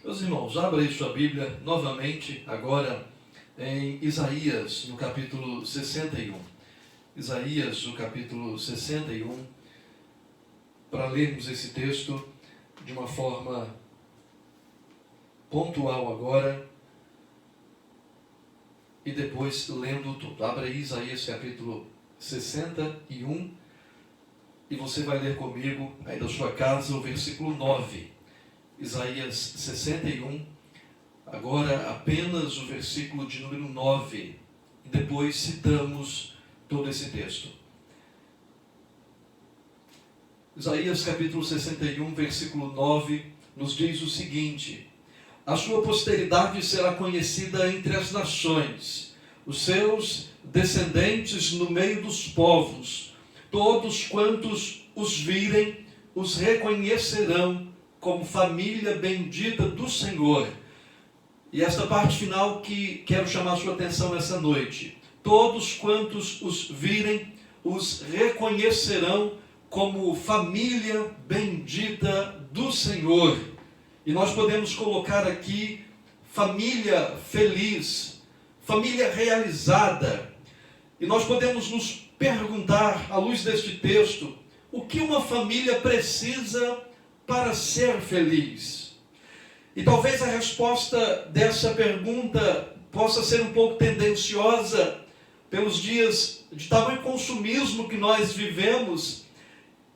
Meus irmãos, abra aí sua Bíblia novamente, agora em Isaías, no capítulo 61. Isaías, no capítulo 61, para lermos esse texto de uma forma pontual agora e depois lendo tudo. Abra aí Isaías, capítulo 61, e você vai ler comigo aí da sua casa o versículo 9. Isaías 61, agora apenas o versículo de número 9, e depois citamos todo esse texto. Isaías capítulo 61, versículo 9, nos diz o seguinte: a sua posteridade será conhecida entre as nações, os seus descendentes no meio dos povos. Todos quantos os virem, os reconhecerão como família bendita do Senhor. E esta parte final que quero chamar a sua atenção essa noite. Todos quantos os virem, os reconhecerão como família bendita do Senhor. E nós podemos colocar aqui família feliz, família realizada. E nós podemos nos perguntar, à luz deste texto, o que uma família precisa para ser feliz? E talvez a resposta dessa pergunta possa ser um pouco tendenciosa pelos dias de tamanho consumismo que nós vivemos.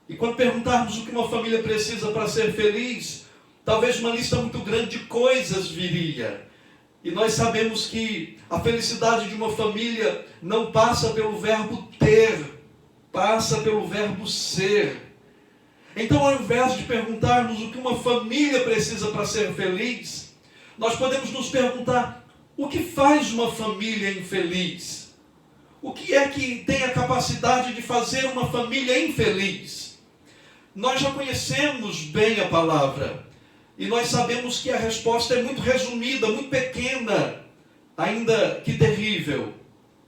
E quando perguntarmos o que uma família precisa para ser feliz, talvez uma lista muito grande de coisas viria. E nós sabemos que a felicidade de uma família não passa pelo verbo ter, passa pelo verbo ser. Então, ao invés de perguntarmos o que uma família precisa para ser feliz, nós podemos nos perguntar: o que faz uma família infeliz? O que é que tem a capacidade de fazer uma família infeliz? Nós já conhecemos bem a palavra, e nós sabemos que a resposta é muito resumida, muito pequena, ainda que terrível: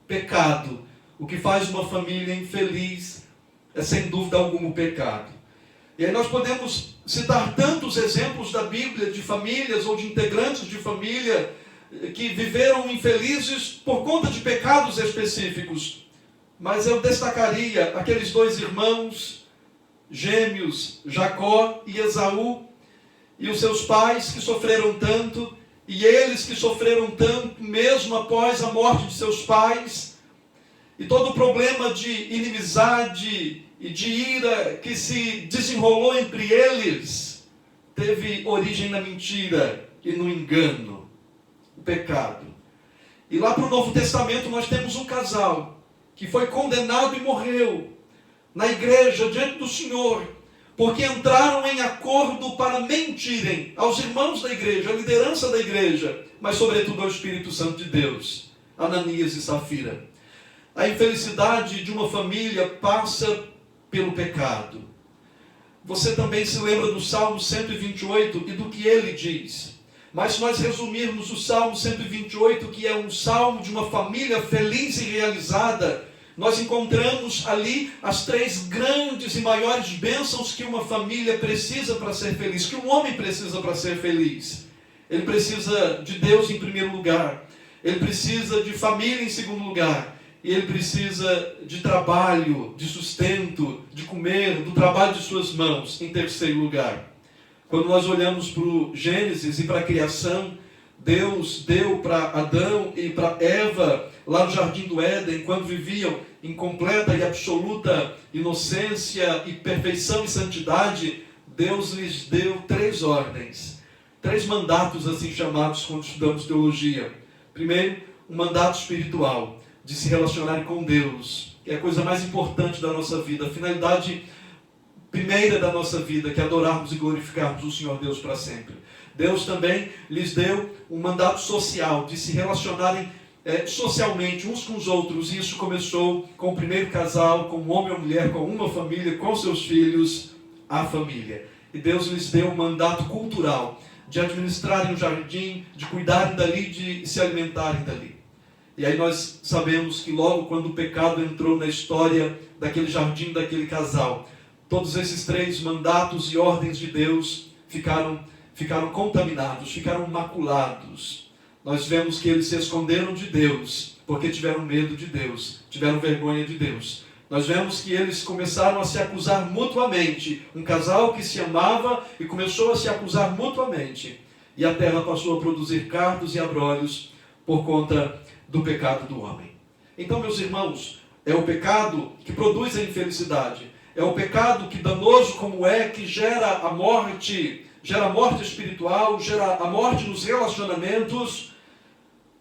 pecado. O que faz uma família infeliz é, sem dúvida alguma, o pecado. E aí nós podemos citar tantos exemplos da Bíblia de famílias ou de integrantes de família que viveram infelizes por conta de pecados específicos. Mas eu destacaria aqueles dois irmãos gêmeos, Jacó e Esaú, e os seus pais que sofreram tanto, e eles que sofreram tanto mesmo após a morte de seus pais, e todo o problema de inimizade e de ira que se desenrolou entre eles, teve origem na mentira e no engano, o pecado. E lá para o Novo Testamento nós temos um casal que foi condenado e morreu na igreja, diante do Senhor, porque entraram em acordo para mentirem aos irmãos da igreja, à liderança da igreja, mas sobretudo ao Espírito Santo de Deus, Ananias e Safira. A infelicidade de uma família passa pelo pecado. Você também se lembra do Salmo 128 e do que ele diz. Mas se nós resumirmos o Salmo 128, que é um salmo de uma família feliz e realizada, nós encontramos ali as três grandes e maiores bênçãos que uma família precisa para ser feliz, que um homem precisa para ser feliz. Ele precisa de Deus em primeiro lugar, ele precisa de família em segundo lugar, e ele precisa de trabalho, de sustento, de comer, do trabalho de suas mãos, em terceiro lugar. Quando nós olhamos para o Gênesis e para a criação, Deus deu para Adão e para Eva, lá no Jardim do Éden, quando viviam em completa e absoluta inocência e perfeição e santidade, Deus lhes deu três ordens, três mandatos assim chamados quando estudamos teologia. Primeiro, um mandato espiritual, de se relacionarem com Deus, que é a coisa mais importante da nossa vida, a finalidade primeira da nossa vida, que é adorarmos e glorificarmos o Senhor Deus para sempre. Deus também lhes deu um mandato social, de se relacionarem socialmente uns com os outros, e isso começou com o primeiro casal, com um homem e uma mulher, com uma família, com seus filhos, a família. E Deus lhes deu um mandato cultural, de administrarem o jardim, de cuidarem dali, de se alimentarem dali. E aí nós sabemos que logo quando o pecado entrou na história daquele jardim, daquele casal, todos esses três mandatos e ordens de Deus ficaram ficaram contaminados, ficaram maculados. Nós vemos que eles se esconderam de Deus, porque tiveram medo de Deus, tiveram vergonha de Deus. Nós vemos que eles começaram a se acusar mutuamente. Um casal que se amava e começou a se acusar mutuamente. E a terra passou a produzir cardos e abrolhos por conta do pecado do homem. Então, meus irmãos, é o pecado que produz a infelicidade. É o pecado que, danoso como é, que gera a morte espiritual, gera a morte nos relacionamentos.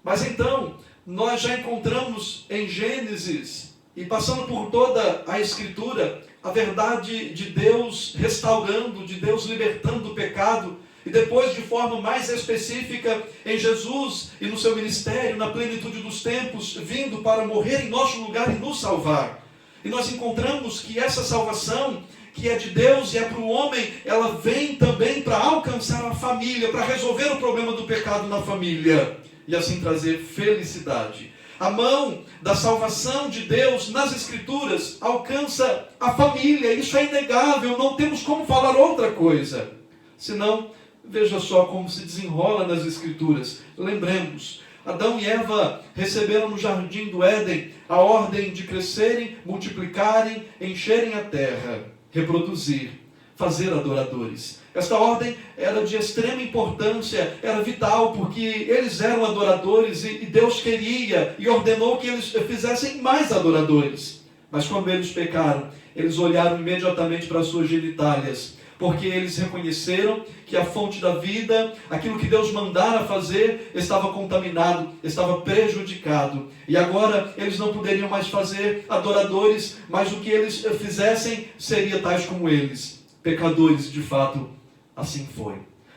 Mas então, nós já encontramos em Gênesis, e passando por toda a Escritura, a verdade de Deus restaurando, de Deus libertando do pecado, e depois de forma mais específica em Jesus e no seu ministério, na plenitude dos tempos, vindo para morrer em nosso lugar e nos salvar. E nós encontramos que essa salvação, que é de Deus e é para o homem, ela vem também para alcançar a família, para resolver o problema do pecado na família, e assim trazer felicidade. A mão da salvação de Deus nas Escrituras alcança a família. Isso é inegável, não temos como falar outra coisa. Senão, veja só como se desenrola nas Escrituras. Lembremos, Adão e Eva receberam no jardim do Éden a ordem de crescerem, multiplicarem, encherem a terra, reproduzir, fazer adoradores. Esta ordem era de extrema importância, era vital, porque eles eram adoradores e Deus queria e ordenou que eles fizessem mais adoradores. Mas quando eles pecaram, eles olharam imediatamente para as suas genitálias, porque eles reconheceram que a fonte da vida, aquilo que Deus mandara fazer, estava contaminado, estava prejudicado. E agora eles não poderiam mais fazer adoradores, mas o que eles fizessem seria tais como eles, pecadores. De fato, assim foi.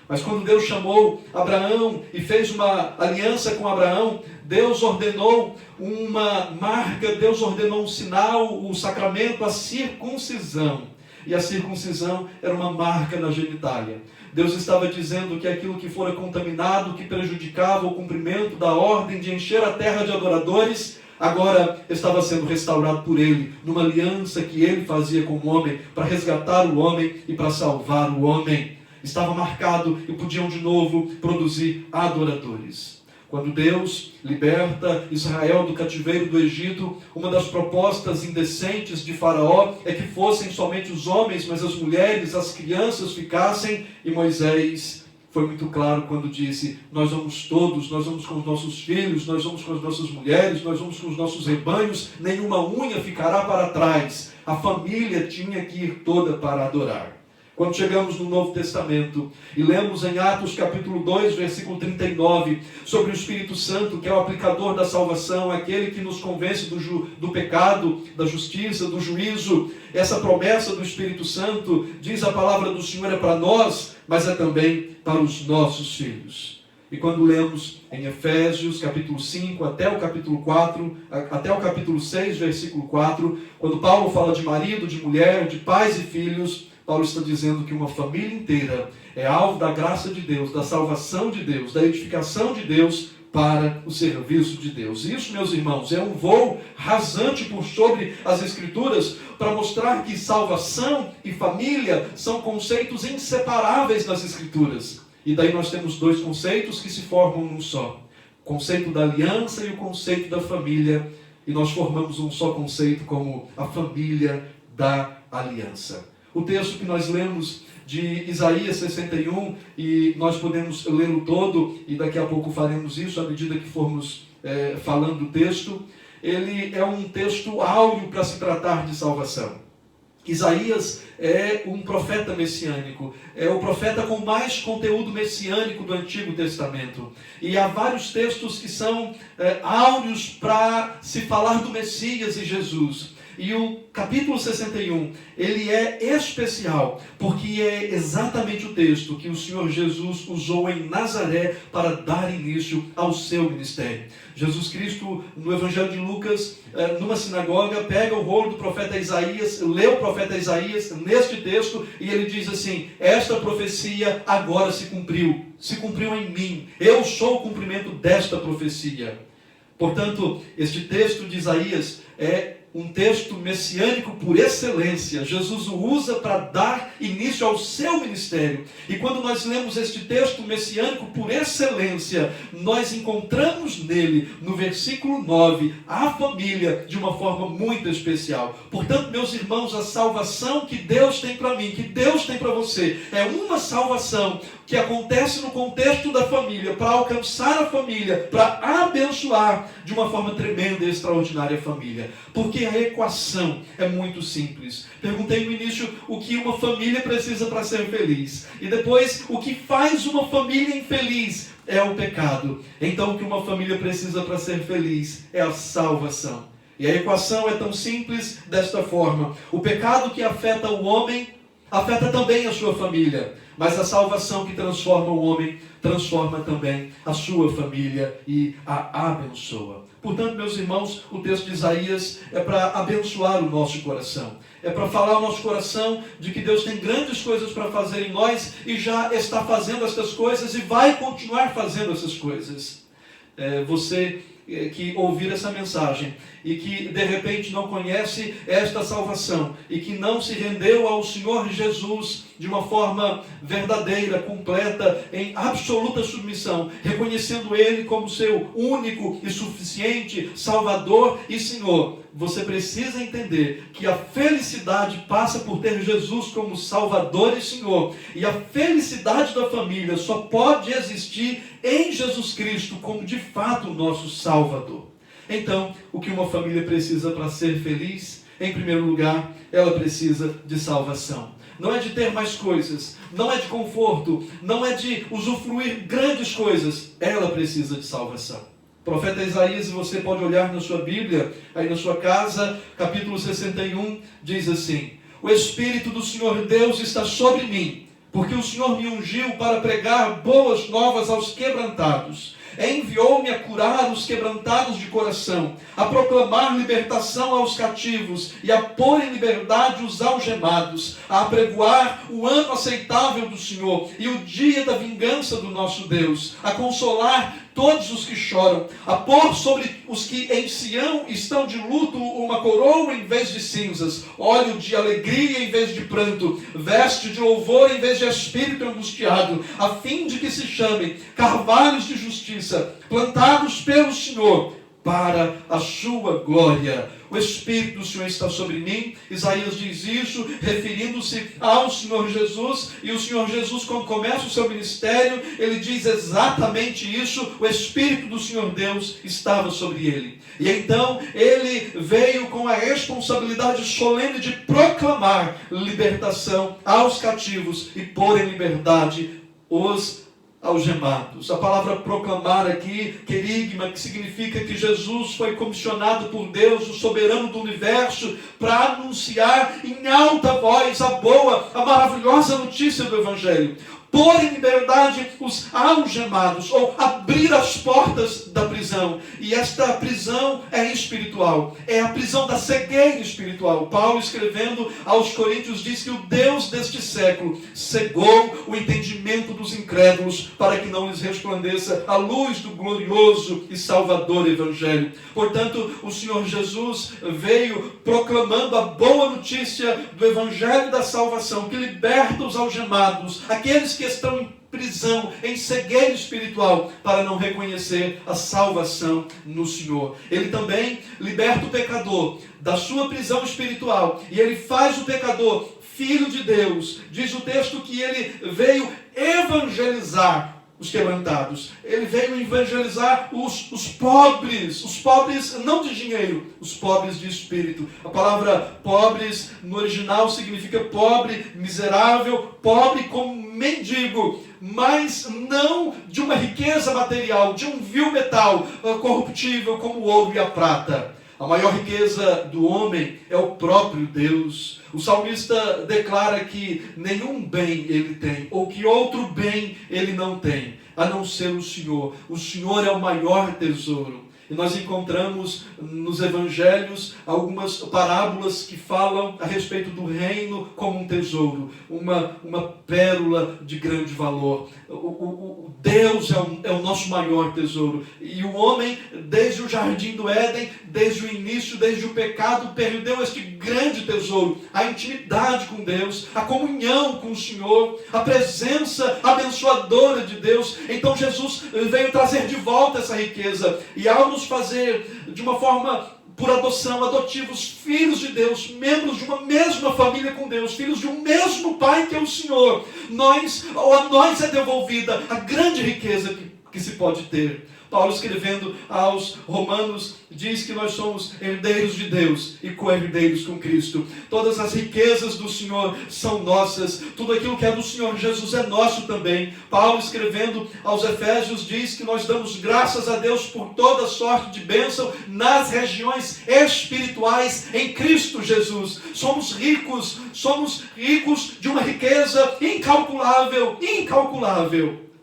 Mas quando Deus chamou Abraão e fez uma aliança com Abraão, Deus ordenou uma marca, Deus ordenou um sinal, o sacramento, a circuncisão. E a circuncisão era uma marca na genitália. Deus estava dizendo que aquilo que fora contaminado, que prejudicava o cumprimento da ordem de encher a terra de adoradores, agora estava sendo restaurado por Ele, numa aliança que Ele fazia com o homem, para resgatar o homem e para salvar o homem. Estava marcado e podiam de novo produzir adoradores. Quando Deus liberta Israel do cativeiro do Egito, uma das propostas indecentes de Faraó é que fossem somente os homens, mas as mulheres, as crianças ficassem. E Moisés foi muito claro quando disse: nós vamos todos, nós vamos com os nossos filhos, nós vamos com as nossas mulheres, nós vamos com os nossos rebanhos, nenhuma unha ficará para trás. A família tinha que ir toda para adorar. Quando chegamos no Novo Testamento e lemos em Atos capítulo 2, versículo 39, sobre o Espírito Santo, que é o aplicador da salvação, aquele que nos convence do pecado, da justiça, do juízo, essa promessa do Espírito Santo, diz a palavra do Senhor, é para nós, mas é também para os nossos filhos. E quando lemos em Efésios capítulo 5 até o capítulo 4, até o capítulo 6, versículo 4, quando Paulo fala de marido, de mulher, de pais e filhos, Paulo está dizendo que uma família inteira é alvo da graça de Deus, da salvação de Deus, da edificação de Deus para o serviço de Deus. Isso, meus irmãos, é um voo rasante por sobre as Escrituras para mostrar que salvação e família são conceitos inseparáveis nas Escrituras. E daí nós temos dois conceitos que se formam num só. O conceito da aliança e o conceito da família. E nós formamos um só conceito como a família da aliança. O texto que nós lemos de Isaías 61, e nós podemos lê-lo todo, e daqui a pouco faremos isso à medida que formos falando do texto, ele é um texto áureo para se tratar de salvação. Isaías é um profeta messiânico, é o profeta com mais conteúdo messiânico do Antigo Testamento. E há vários textos que são áureos para se falar do Messias e Jesus. E o capítulo 61, ele é especial, porque é exatamente o texto que o Senhor Jesus usou em Nazaré para dar início ao seu ministério. Jesus Cristo, no Evangelho de Lucas, numa sinagoga, pega o rolo do profeta Isaías, lê o profeta Isaías neste texto, e ele diz assim: esta profecia agora se cumpriu em mim, eu sou o cumprimento desta profecia. Portanto, este texto de Isaías é um texto messiânico por excelência. Jesus o usa para dar início ao seu ministério. E quando nós lemos este texto messiânico por excelência, nós encontramos nele, no versículo 9, a família de uma forma muito especial. Portanto, meus irmãos, a salvação que Deus tem para mim, que Deus tem para você, é uma salvação que acontece no contexto da família, para alcançar a família, para abençoar de uma forma tremenda e extraordinária a família. Porque a equação é muito simples. Perguntei no início o que uma família precisa para ser feliz. E depois, o que faz uma família infeliz é o pecado. Então, o que uma família precisa para ser feliz é a salvação. E a equação é tão simples desta forma. O pecado que afeta o homem, afeta também a sua família. Mas a salvação que transforma o homem, transforma também a sua família e a abençoa. Portanto, meus irmãos, o texto de Isaías é para abençoar o nosso coração. É para falar ao nosso coração de que Deus tem grandes coisas para fazer em nós e já está fazendo essas coisas e vai continuar fazendo essas coisas. Você que ouvir essa mensagem e que de repente não conhece esta salvação e que não se rendeu ao Senhor Jesus de uma forma verdadeira, completa, em absoluta submissão, reconhecendo Ele como seu único e suficiente Salvador e Senhor, você precisa entender que a felicidade passa por ter Jesus como Salvador e Senhor, e a felicidade da família só pode existir em Jesus Cristo como de fato o nosso Salvador. Então, o que uma família precisa para ser feliz? Em primeiro lugar, ela precisa de salvação. Não é de ter mais coisas, não é de conforto, não é de usufruir grandes coisas. Ela precisa de salvação. O profeta Isaías, você pode olhar na sua Bíblia, aí na sua casa, capítulo 61, diz assim: o Espírito do Senhor Deus está sobre mim, porque o Senhor me ungiu para pregar boas novas aos quebrantados. Enviou-me a curar os quebrantados de coração, a proclamar libertação aos cativos e a pôr em liberdade os algemados, a apregoar o ano aceitável do Senhor e o dia da vingança do nosso Deus, a consolar todos os que choram, a pôr sobre os que em Sião estão de luto uma coroa em vez de cinzas, óleo de alegria em vez de pranto, veste de louvor em vez de espírito angustiado, a fim de que se chamem carvalhos de justiça, plantados pelo Senhor, para a sua glória. O Espírito do Senhor está sobre mim. Isaías diz isso, referindo-se ao Senhor Jesus. E o Senhor Jesus, quando começa o seu ministério, ele diz exatamente isso. O Espírito do Senhor Deus estava sobre ele. E então, ele veio com a responsabilidade solene de proclamar libertação aos cativos e pôr em liberdade os algemados. A palavra proclamar aqui, querigma, que significa que Jesus foi comissionado por Deus, o soberano do universo, para anunciar em alta voz a boa, a maravilhosa notícia do Evangelho. Pôr em liberdade os algemados, ou abrir as portas da prisão. E esta prisão é espiritual, é a prisão da cegueira espiritual. Paulo, escrevendo aos Coríntios, diz que o Deus deste século cegou o entendimento dos incrédulos, para que não lhes resplandeça a luz do glorioso e salvador Evangelho. Portanto, o Senhor Jesus veio proclamando a boa notícia do Evangelho da salvação, que liberta os algemados, aqueles que estão em prisão, em cegueira espiritual, para não reconhecer a salvação no Senhor. Ele também liberta o pecador da sua prisão espiritual, e ele faz o pecador filho de Deus. Diz o texto que ele veio evangelizar os quebrantados. Ele veio evangelizar os pobres não de dinheiro, os pobres de espírito. A palavra pobres no original significa pobre, miserável, pobre como mendigo, mas não de uma riqueza material, de um vil metal corruptível como o ouro e a prata. A maior riqueza do homem é o próprio Deus. O salmista declara que nenhum bem ele tem, ou que outro bem ele não tem, a não ser o Senhor. O Senhor é o maior tesouro. E nós encontramos nos evangelhos algumas parábolas que falam a respeito do reino como um tesouro, uma pérola de grande valor. O Deus é o nosso maior tesouro. E o homem, desde o jardim do Éden, desde o início, desde o pecado, perdeu este grande tesouro, a intimidade com Deus, a comunhão com o Senhor, a presença abençoadora de Deus. Então Jesus veio trazer de volta essa riqueza, e ao nos fazer de uma forma por adoção, adotivos, filhos de Deus, membros de uma mesma família com Deus, filhos de um mesmo Pai que é o Senhor, a nós é devolvida a grande riqueza que se pode ter. Paulo, escrevendo aos Romanos, diz que nós somos herdeiros de Deus e co-herdeiros com Cristo. Todas as riquezas do Senhor são nossas. Tudo aquilo que é do Senhor Jesus é nosso também. Paulo, escrevendo aos Efésios, diz que nós damos graças a Deus por toda sorte de bênção nas regiões espirituais em Cristo Jesus. Somos ricos de uma riqueza incalculável.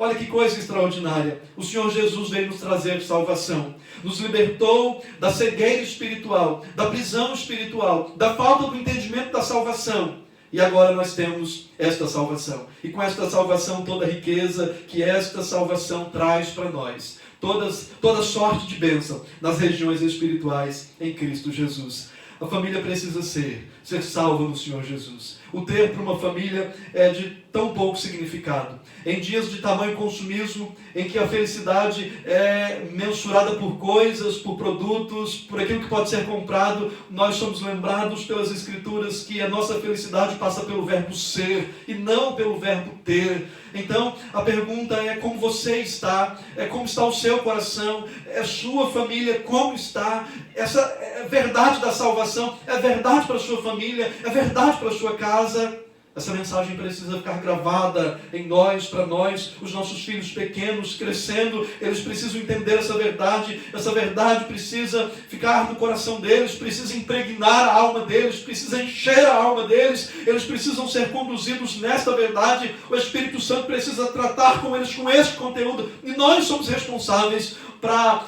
Olha que coisa extraordinária. O Senhor Jesus veio nos trazer salvação. Nos libertou da cegueira espiritual, da prisão espiritual, da falta do entendimento da salvação. E agora nós temos esta salvação. E com esta salvação, toda a riqueza que esta salvação traz para nós. Toda sorte de bênção nas regiões espirituais em Cristo Jesus. A família precisa ser salva no Senhor Jesus. O ter para uma família é de tão pouco significado. Em dias de tamanho consumismo, em que a felicidade é mensurada por coisas, por produtos, por aquilo que pode ser comprado, nós somos lembrados pelas Escrituras que a nossa felicidade passa pelo verbo ser e não pelo verbo ter. Então, a pergunta é como você está, como está o seu coração, é sua família, como está? Essa é verdade da salvação, é verdade para a sua família, é verdade para a sua casa. Essa mensagem precisa ficar gravada em nós, para nós, os nossos filhos pequenos crescendo, eles precisam entender essa verdade precisa ficar no coração deles, precisa impregnar a alma deles, precisa encher a alma deles, eles precisam ser conduzidos nesta verdade, o Espírito Santo precisa tratar com eles com este conteúdo, e nós somos responsáveis para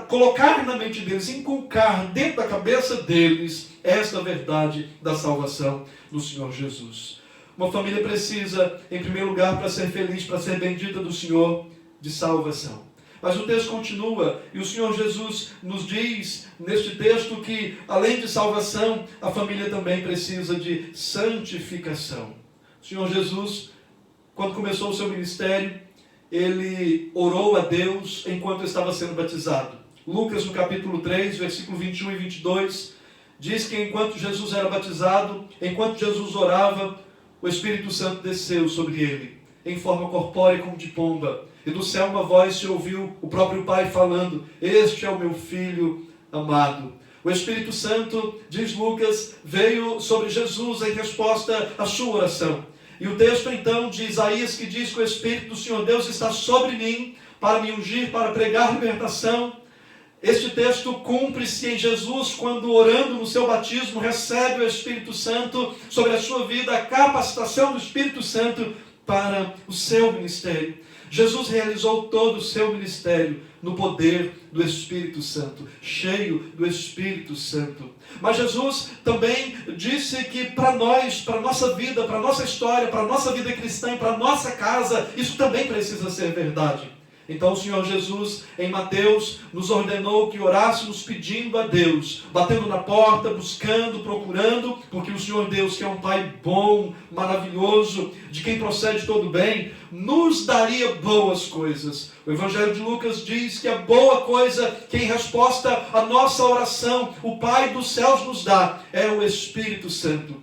colocar na mente deles, inculcar dentro da cabeça deles esta verdade da salvação do Senhor Jesus. Uma família precisa, em primeiro lugar, para ser feliz, para ser bendita do Senhor, de salvação. Mas o texto continua, e o Senhor Jesus nos diz, neste texto, que além de salvação, a família também precisa de santificação. O Senhor Jesus, quando começou o seu ministério, ele orou a Deus enquanto estava sendo batizado. Lucas, no capítulo 3, versículo 21 e 22, diz que enquanto Jesus era batizado, enquanto Jesus orava, o Espírito Santo desceu sobre ele, em forma corpórea como de pomba. E do céu uma voz se ouviu, o próprio Pai falando: "Este é o meu Filho amado." O Espírito Santo, diz Lucas, veio sobre Jesus em resposta à sua oração. E o texto então de Isaías que diz que o Espírito do Senhor Deus está sobre mim, para me ungir, para pregar libertação. Este texto cumpre-se em Jesus quando, orando no seu batismo, recebe o Espírito Santo sobre a sua vida, a capacitação do Espírito Santo para o seu ministério. Jesus realizou todo o seu ministério no poder do Espírito Santo, cheio do Espírito Santo. Mas Jesus também disse que para nós, para a nossa vida, para a nossa história, para a nossa vida cristã e para a nossa casa, isso também precisa ser verdade. Então o Senhor Jesus, em Mateus, nos ordenou que orássemos pedindo a Deus, batendo na porta, buscando, procurando, porque o Senhor Deus, que é um Pai bom, maravilhoso, de quem procede todo bem, nos daria boas coisas. O Evangelho de Lucas diz que a boa coisa que em resposta à nossa oração, o Pai dos céus nos dá, é o Espírito Santo.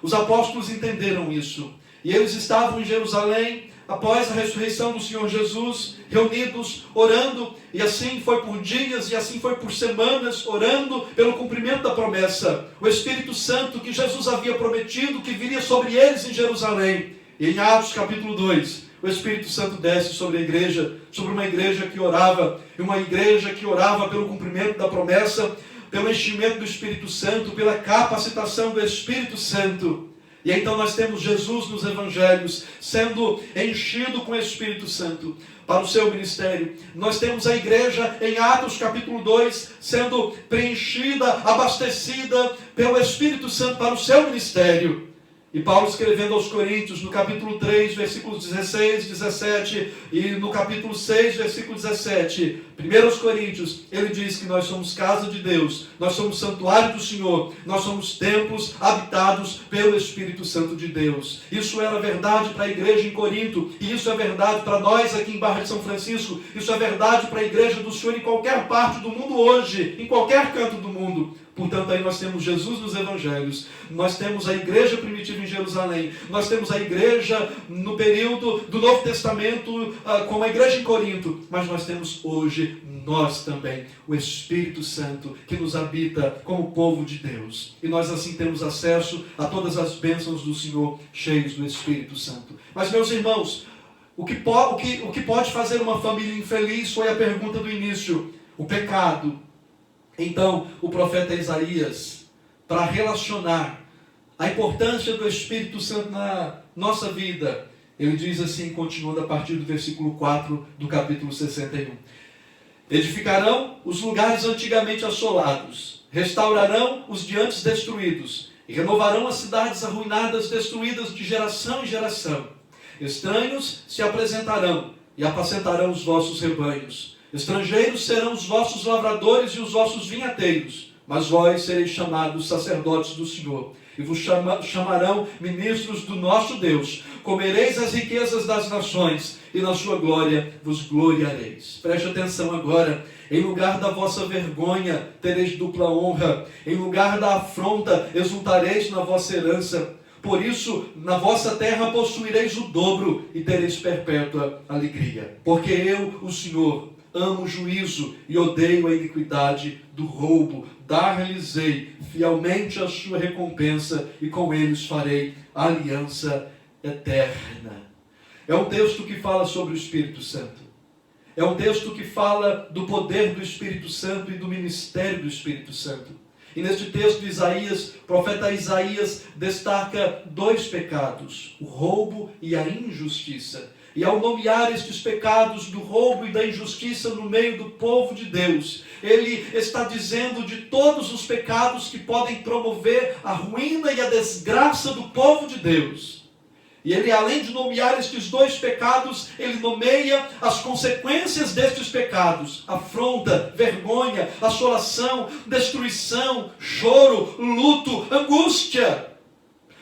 Os apóstolos entenderam isso, e eles estavam em Jerusalém, após a ressurreição do Senhor Jesus, reunidos, orando, e assim foi por dias, e assim foi por semanas, orando pelo cumprimento da promessa. O Espírito Santo que Jesus havia prometido, que viria sobre eles em Jerusalém. E em Atos capítulo 2, o Espírito Santo desce sobre a igreja, sobre uma igreja que orava, e uma igreja que orava pelo cumprimento da promessa, pelo enchimento do Espírito Santo, pela capacitação do Espírito Santo. E então nós temos Jesus nos Evangelhos sendo enchido com o Espírito Santo para o seu ministério. Nós temos a igreja em Atos capítulo 2 sendo preenchida, abastecida pelo Espírito Santo para o seu ministério. E Paulo escrevendo aos Coríntios, no capítulo 3, versículos 16, 17, e no capítulo 6, versículo 17, 1 Coríntios, ele diz que nós somos casa de Deus, nós somos santuário do Senhor, nós somos templos habitados pelo Espírito Santo de Deus. Isso era verdade para a igreja em Corinto, e isso é verdade para nós aqui em Barra de São Francisco, isso é verdade para a igreja do Senhor em qualquer parte do mundo hoje, em qualquer canto do mundo. Portanto, aí nós temos Jesus nos Evangelhos, nós temos a igreja primitiva em Jerusalém, nós temos a igreja no período do Novo Testamento, como a igreja em Corinto, mas nós temos hoje, nós também, o Espírito Santo que nos habita como povo de Deus. E nós assim temos acesso a todas as bênçãos do Senhor, cheios do Espírito Santo. Mas, meus irmãos, o que pode fazer uma família infeliz foi a pergunta do início: o pecado. Então, o profeta Isaías, para relacionar a importância do Espírito Santo na nossa vida, ele diz assim, continuando a partir do versículo 4 do capítulo 61. Edificarão os lugares antigamente assolados, restaurarão os de antes destruídos, e renovarão as cidades arruinadas, destruídas de geração em geração. Estranhos se apresentarão e apacentarão os vossos rebanhos. Estrangeiros serão os vossos lavradores e os vossos vinhateiros, mas vós sereis chamados sacerdotes do Senhor, e vos chamarão ministros do nosso Deus. Comereis as riquezas das nações, e na sua glória vos gloriareis. Preste atenção agora. Em lugar da vossa vergonha, tereis dupla honra. Em lugar da afronta, exultareis na vossa herança. Por isso, na vossa terra possuireis o dobro, e tereis perpétua alegria. Porque eu, o Senhor, amo o juízo e odeio a iniquidade do roubo. Dar-lhes-ei fielmente a sua recompensa, e com eles farei aliança eterna. É um texto que fala sobre o Espírito Santo. É um texto que fala do poder do Espírito Santo e do ministério do Espírito Santo. E neste texto de Isaías, o profeta Isaías destaca dois pecados: o roubo e a injustiça. E ao nomear estes pecados do roubo e da injustiça no meio do povo de Deus, ele está dizendo de todos os pecados que podem promover a ruína e a desgraça do povo de Deus. E ele, além de nomear estes dois pecados, ele nomeia as consequências destes pecados: afronta, vergonha, assolação, destruição, choro, luto, angústia.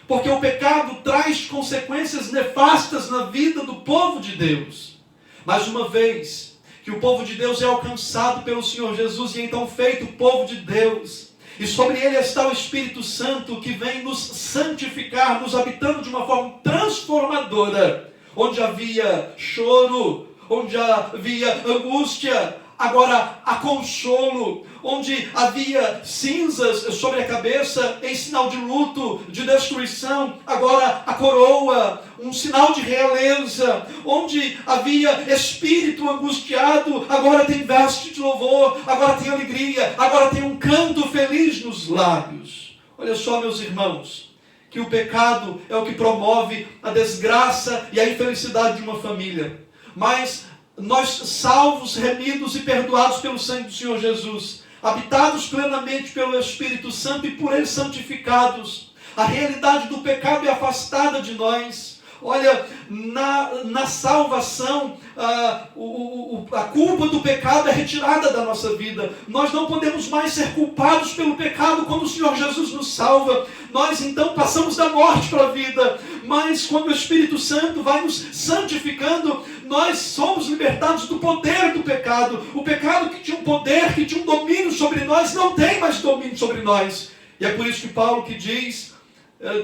Porque o pecado traz consequências nefastas na vida do povo de Deus. Mais uma vez, que o povo de Deus é alcançado pelo Senhor Jesus e então feito povo de Deus. E sobre ele está o Espírito Santo que vem nos santificar, nos habitando de uma forma transformadora. Onde havia choro, onde havia angústia, agora há consolo. Onde havia cinzas sobre a cabeça em sinal de luto, de destruição, agora a coroa, um sinal de realeza. Onde havia espírito angustiado, agora tem veste de louvor, agora tem alegria, agora tem um canto feliz nos lábios. Olha só, meus irmãos, que o pecado é o que promove a desgraça e a infelicidade de uma família. Mas nós, salvos, remidos e perdoados pelo sangue do Senhor Jesus, habitados plenamente pelo Espírito Santo e por ele santificados, a realidade do pecado é afastada de nós. Olha, na salvação, a culpa do pecado é retirada da nossa vida. Nós não podemos mais ser culpados pelo pecado quando o Senhor Jesus nos salva. Nós então passamos da morte para a vida. Mas quando o Espírito Santo vai nos santificando, nós somos libertados do poder do pecado. O pecado que tinha um poder, que tinha um domínio sobre nós, não tem mais domínio sobre nós. E é por isso que Paulo que diz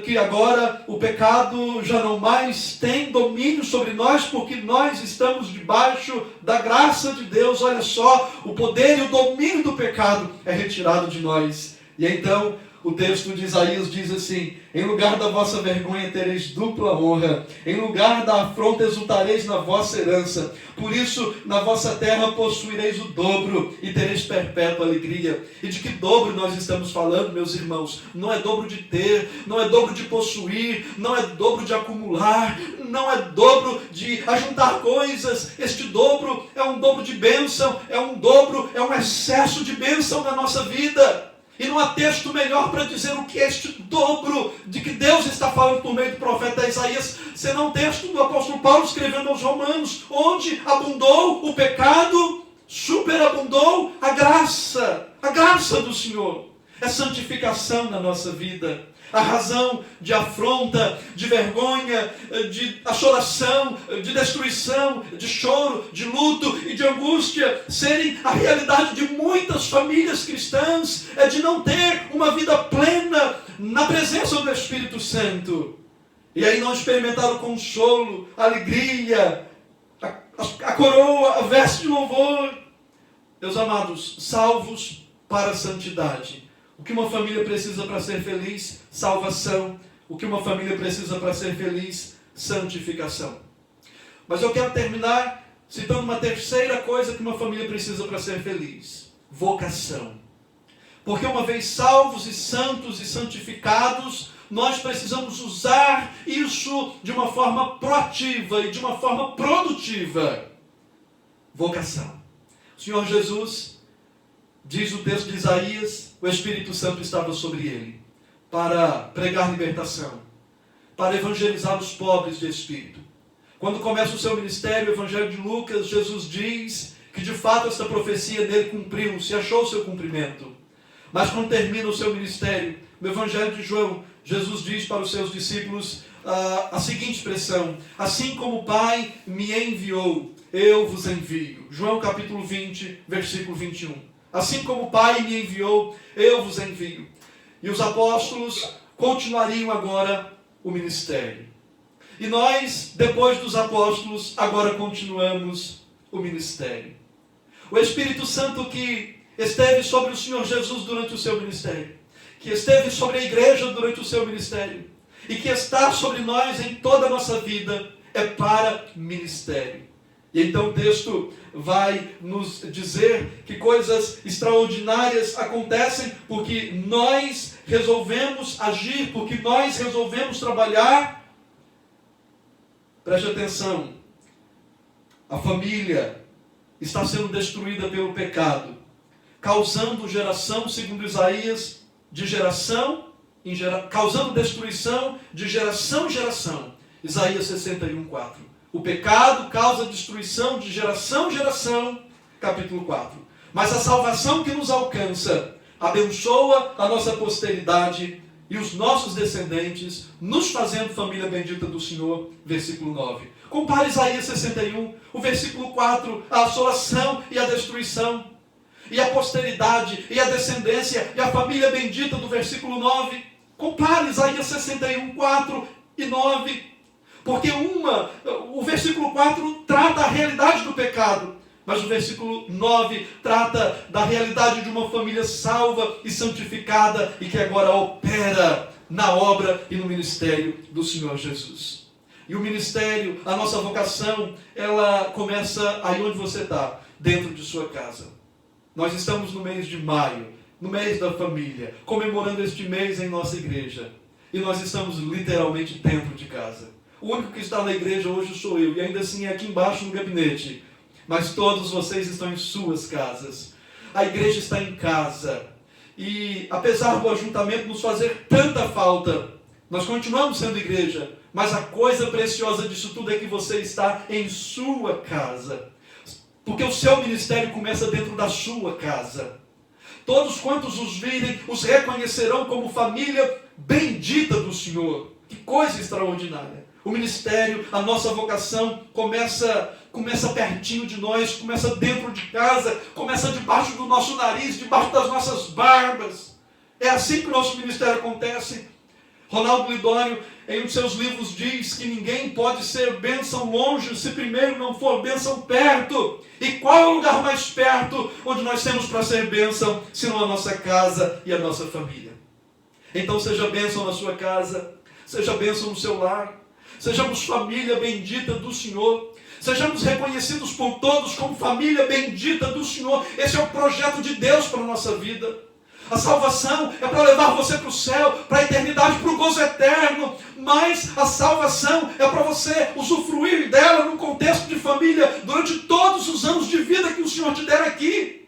que agora o pecado já não mais tem domínio sobre nós, porque nós estamos debaixo da graça de Deus. Olha só, o poder e o domínio do pecado é retirado de nós. E então o texto de Isaías diz assim: em lugar da vossa vergonha tereis dupla honra, em lugar da afronta exultareis na vossa herança. Por isso, na vossa terra possuireis o dobro e tereis perpétua alegria. E de que dobro nós estamos falando, meus irmãos? Não é dobro de ter, não é dobro de possuir, não é dobro de acumular, não é dobro de ajuntar coisas. Este dobro é um dobro de bênção, é um dobro, é um excesso de bênção na nossa vida. E não há texto melhor para dizer o que é este dobro de que Deus está falando por meio do profeta Isaías, senão o texto do apóstolo Paulo escrevendo aos Romanos, onde abundou o pecado, superabundou a graça do Senhor. É santificação na nossa vida. A razão de afronta, de vergonha, de assolação, de destruição, de choro, de luto e de angústia serem a realidade de muitas famílias cristãs é de não ter uma vida plena na presença do Espírito Santo. E aí não experimentar o consolo, a alegria, a coroa, a veste de louvor. Meus amados, salvos para a santidade. O que uma família precisa para ser feliz? Salvação. O que uma família precisa para ser feliz? Santificação. Mas eu quero terminar citando uma terceira coisa que uma família precisa para ser feliz: vocação. Porque uma vez salvos e santos e santificados, nós precisamos usar isso de uma forma proativa e de uma forma produtiva. Vocação. O Senhor Jesus, diz o texto de Isaías, o Espírito Santo estava sobre ele para pregar libertação, para evangelizar os pobres de espírito. Quando começa o seu ministério, o Evangelho de Lucas, Jesus diz que de fato esta profecia dele cumpriu-se, achou o seu cumprimento. Mas quando termina o seu ministério, no Evangelho de João, Jesus diz para os seus discípulos a seguinte expressão: assim como o Pai me enviou, eu vos envio. João capítulo 20, versículo 21. Assim como o Pai me enviou, eu vos envio. E os apóstolos continuariam agora o ministério. E nós, depois dos apóstolos, agora continuamos o ministério. O Espírito Santo que esteve sobre o Senhor Jesus durante o seu ministério, que esteve sobre a igreja durante o seu ministério, e que está sobre nós em toda a nossa vida, é para ministério. E então o texto vai nos dizer que coisas extraordinárias acontecem porque nós resolvemos agir, porque nós resolvemos trabalhar. Preste atenção, a família está sendo destruída pelo pecado, causando geração, segundo Isaías, de geração em geração, causando destruição de geração em geração. Isaías 61, 4. O pecado causa destruição de geração em geração, capítulo 4. Mas a salvação que nos alcança abençoa a nossa posteridade e os nossos descendentes, nos fazendo família bendita do Senhor, versículo 9. Compare Isaías 61, o versículo 4, a assolação e a destruição, e a posteridade, e a descendência, e a família bendita do versículo 9. Compare Isaías 61, 4 e 9. Porque o versículo 4 trata a realidade do pecado, mas o versículo 9 trata da realidade de uma família salva e santificada e que agora opera na obra e no ministério do Senhor Jesus. E o ministério, a nossa vocação, ela começa aí onde você está, dentro de sua casa. Nós estamos no mês de maio, no mês da família, comemorando este mês em nossa igreja. E nós estamos literalmente dentro de casa. O único que está na igreja hoje sou eu, e ainda assim é aqui embaixo no gabinete. Mas todos vocês estão em suas casas. A igreja está em casa. E apesar do ajuntamento nos fazer tanta falta, nós continuamos sendo igreja. Mas a coisa preciosa disso tudo é que você está em sua casa. Porque o seu ministério começa dentro da sua casa. Todos quantos os virem, os reconhecerão como família bendita do Senhor. Que coisa extraordinária. O ministério, a nossa vocação começa pertinho de nós, começa dentro de casa, começa debaixo do nosso nariz, debaixo das nossas barbas. É assim que o nosso ministério acontece. Ronaldo Lidório, em um de seus livros, diz que ninguém pode ser bênção longe se primeiro não for bênção perto. E qual é o lugar mais perto onde nós temos para ser bênção, senão a nossa casa e a nossa família? Então seja bênção na sua casa, seja bênção no seu lar, sejamos família bendita do Senhor, sejamos reconhecidos por todos como família bendita do Senhor. Esse é o projeto de Deus para a nossa vida. A salvação é para levar você para o céu, para a eternidade, para o gozo eterno. Mas a salvação é para você usufruir dela num contexto de família durante todos os anos de vida que o Senhor te der aqui.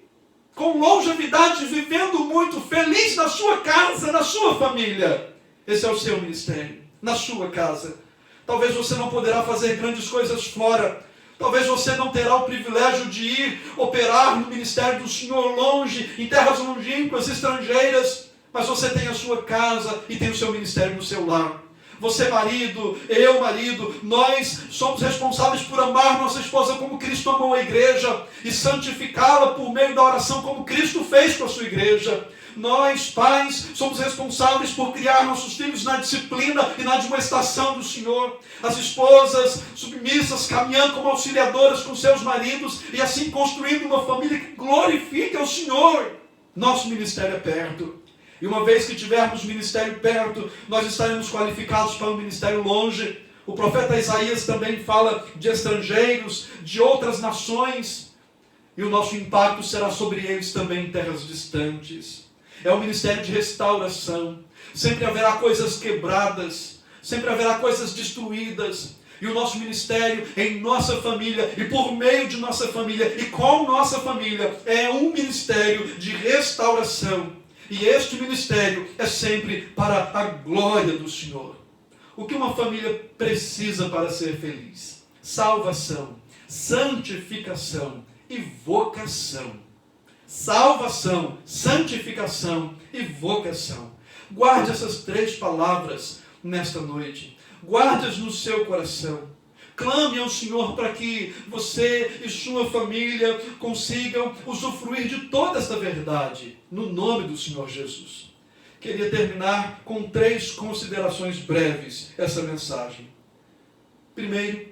com longevidade, vivendo muito, feliz na sua casa, na sua família. Esse é o seu ministério, na sua casa. Talvez você não poderá fazer grandes coisas fora. Talvez você não terá o privilégio de ir operar no ministério do Senhor longe, em terras longínquas, estrangeiras. Mas você tem a sua casa e tem o seu ministério no seu lar. Você marido, eu marido, nós somos responsáveis por amar nossa esposa como Cristo amou a igreja e santificá-la por meio da oração como Cristo fez com a sua igreja. Nós, pais, somos responsáveis por criar nossos filhos na disciplina e na admoestação do Senhor. As esposas submissas, caminhando como auxiliadoras com seus maridos e assim construindo uma família que glorifique ao Senhor. Nosso ministério é perto. E uma vez que tivermos ministério perto, nós estaremos qualificados para um ministério longe. O profeta Isaías também fala de estrangeiros, de outras nações. E o nosso impacto será sobre eles também em terras distantes. É um ministério de restauração. Sempre haverá coisas quebradas. Sempre haverá coisas destruídas. E o nosso ministério em nossa família e por meio de nossa família e com nossa família é um ministério de restauração. E este ministério é sempre para a glória do Senhor. O que uma família precisa para ser feliz? Salvação, santificação e vocação. Salvação, santificação e vocação. Guarde essas 3 palavras nesta noite. Guarde-as no seu coração. Clame ao Senhor para que você e sua família consigam usufruir de toda esta verdade, no nome do Senhor Jesus. Queria terminar com 3 considerações breves essa mensagem. Primeiro,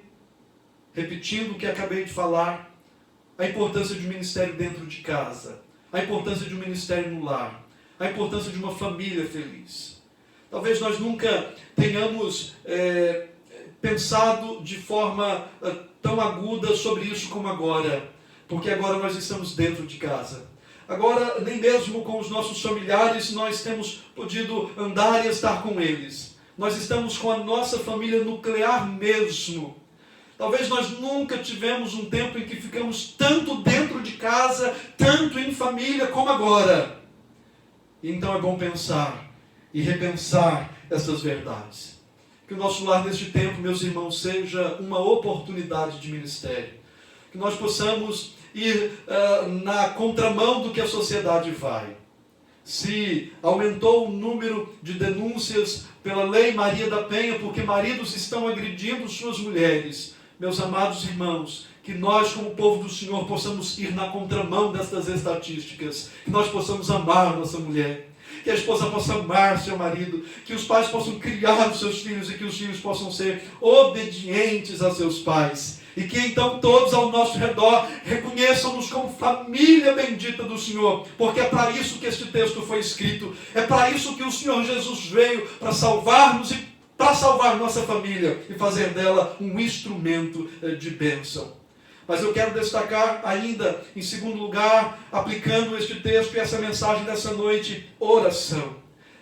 repetindo o que acabei de falar, a importância de um ministério dentro de casa, a importância de um ministério no lar, a importância de uma família feliz. Talvez nós nunca tenhamos pensado de forma tão aguda sobre isso como agora, porque agora nós estamos dentro de casa. Agora, nem mesmo com os nossos familiares nós temos podido andar e estar com eles. Nós estamos com a nossa família nuclear mesmo. Talvez nós nunca tivemos um tempo em que ficamos tanto dentro de casa, tanto em família como agora. Então é bom pensar e repensar essas verdades. Que o nosso lar neste tempo, meus irmãos, seja uma oportunidade de ministério. Que nós possamos ir na contramão do que a sociedade vai. Se aumentou o número de denúncias pela Lei Maria da Penha, porque maridos estão agredindo suas mulheres, meus amados irmãos, que nós, como povo do Senhor, possamos ir na contramão destas estatísticas, que nós possamos amar nossa mulher, que a esposa possa amar seu marido, que os pais possam criar os seus filhos e que os filhos possam ser obedientes a seus pais. E que então todos ao nosso redor reconheçam-nos como família bendita do Senhor, porque é para isso que este texto foi escrito, é para isso que o Senhor Jesus veio, para salvar-nos e para salvar nossa família e fazer dela um instrumento de bênção. Mas eu quero destacar ainda, em segundo lugar, aplicando este texto e essa mensagem dessa noite, oração.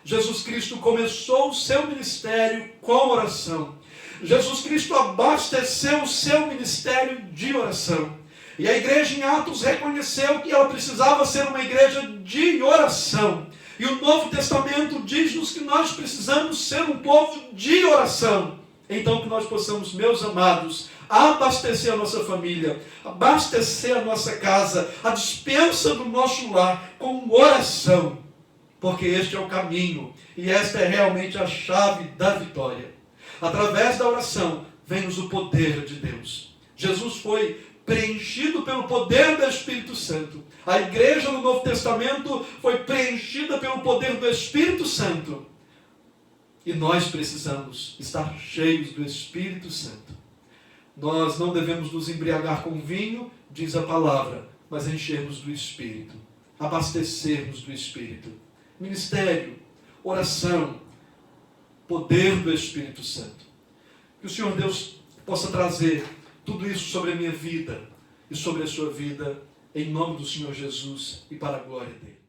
Jesus Cristo começou o seu ministério com oração. Jesus Cristo abasteceu o seu ministério de oração. E a igreja em Atos reconheceu que ela precisava ser uma igreja de oração. E o Novo Testamento diz-nos que nós precisamos ser um povo de oração. Então que nós possamos, meus amados, abastecer a nossa família, abastecer a nossa casa, a despensa do nosso lar com oração. Porque este é o caminho e esta é realmente a chave da vitória. Através da oração vem-nos o poder de Deus. Jesus foi preenchido pelo poder do Espírito Santo. A igreja no Novo Testamento foi preenchida pelo poder do Espírito Santo. E nós precisamos estar cheios do Espírito Santo. Nós não devemos nos embriagar com vinho, diz a palavra, mas enchermos do Espírito, abastecermos do Espírito. Ministério, oração, poder do Espírito Santo. Que o Senhor Deus possa trazer tudo isso sobre a minha vida e sobre a sua vida, em nome do Senhor Jesus e para a glória dele.